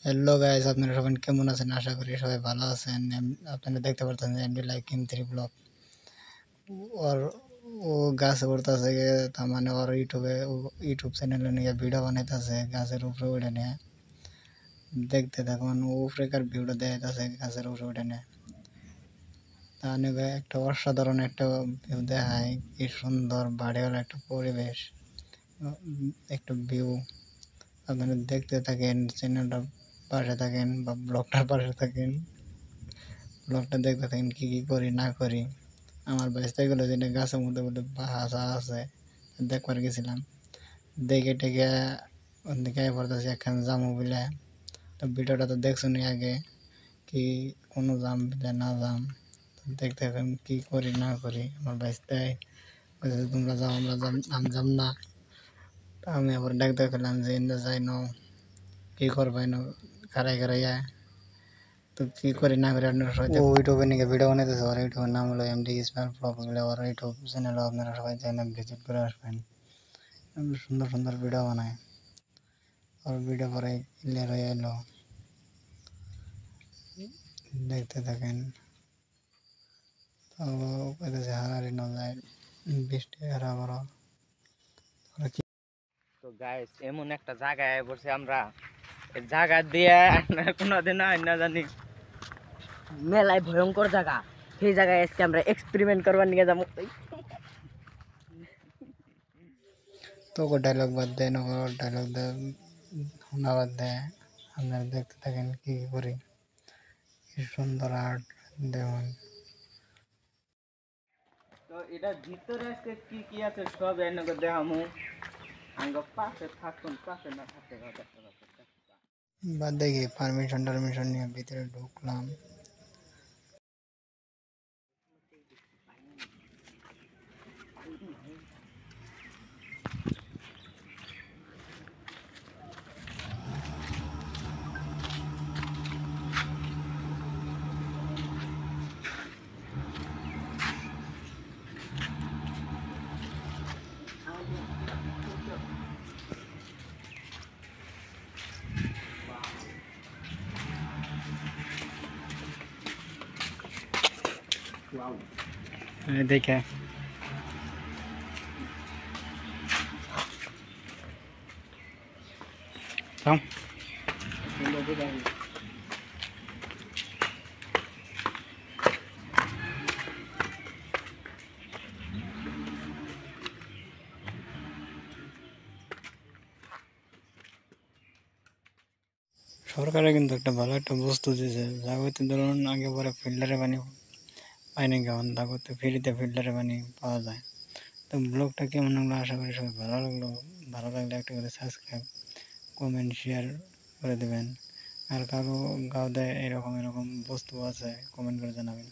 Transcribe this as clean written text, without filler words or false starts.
Hello guys, আপনারা সবাই কেমন আছেন? আশা করি সবাই ভালো আছেন। আপনারা দেখতে পাচ্ছেন যে এমডি লাইক কিম 3 ব্লগ ওর ও গাছে উঠতেছে, তার মানে ওর ইউটিউব চ্যানেলে নিয়ে ভিডিও বানাইতেছে গাছের উপরে উঠে নিয়ে। দেখতে থাকুন, ও উপরেকার ভিডিও দেখাইতেছে গাছের উপরে উঠে নিয়ে। তাহলে একটা অসাধারণ একটা ভিউ দেখায়, কি সুন্দর বাড়িওয়ালা একটা পরিবেশ, একটা ভিউ। আপনারা দেখতে থাকেন, চ্যানেলটার পাশে থাকেন বা ব্লগটার পাশে থাকেন, ব্লগটা দেখতে থাকেন কি কি করি না করি। আমার বাইসতে গেলো যেটা গাছের মধ্যে মধ্যে বাসা আছে, দেখবার গেছিলাম। দেখে টেকে ওদিকে পড়তেছি একখান জামু বলে। তো ভিডিওটা তো দেখছুনি আগে, কি কোনো জাম বলে না জাম। দেখতে থাকেন কি করি না করি। আমার বাইসতে তোমরা যাও, আমরা যাম, আমি যাম না। তা আমি আবার দেখতে পেলাম যে ইন্দা যাই ন, কি করবাই ন, খারাই খারাইয়া। তো কি করি না করি আপনারা সবাই ও ইউটিউবে নিয়ে ভিডিও বানাইতেছে। ওর ইউটিউবের নাম হলো এমডি ইসমাইল ব্লগ বলে। ওর ইউটিউব চ্যানেলে আপনারা সবাই চাইলে ভিজিট করে আসবেন। সুন্দর সুন্দর ভিডিও বানায়। ওর ভিডিও পরে ক্লিয়ার হয়ে এলো, দেখতে থাকেন। তো কইতেছে হারারি ন যায়, বৃষ্টি হারা বড়। তো গাইস এমন একটা জায়গায় বসে আমরা, এই জায়গা দিয়ে আপনারা কোনোদিন না জানি মেলায় ভয়ঙ্কর জায়গা। সেই জায়গায় আজকে আমরা এক্সপেরিমেন্ট করবার নিয়ে যাবো। তো ডায়লগ বাদ দেয়, নগর ডায়লগ দেয়, শোনা বাদ দেয়। আপনারা দেখতে থাকেন কি কি করি, কি সুন্দর আর্ট দেখুন। তো এটা ভিতরে আজকে কি কি আছে সব এনেকে দেখামু। আঙ্গ পাশে থাকুন, পাশে না থাকতে দেখতে পাচ্ছেন। বাদ দেখি পারমিশন টারমিশন নিয়ে ভিতরে ঢুকলাম। দেখে সরকারে কিন্তু একটা ভালো একটা বস্তু দিয়েছে। জাগতে ধরুন আগে পরে ফিল্টারে পানি পাইনি, কেমন জাগতে ফ্রিতে ফিল্টারে পানি পাওয়া যায়। তো ব্লগটা কেমন লাগলো, আশা করি সবাই ভালো লাগলো। ভালো লাগলে একটা করে সাবস্ক্রাইব, কমেন্ট, শেয়ার করে দেবেন। আর কারো গাঁও দেয় এরকম এরকম বস্তু আছে, কমেন্ট করে জানাবেন।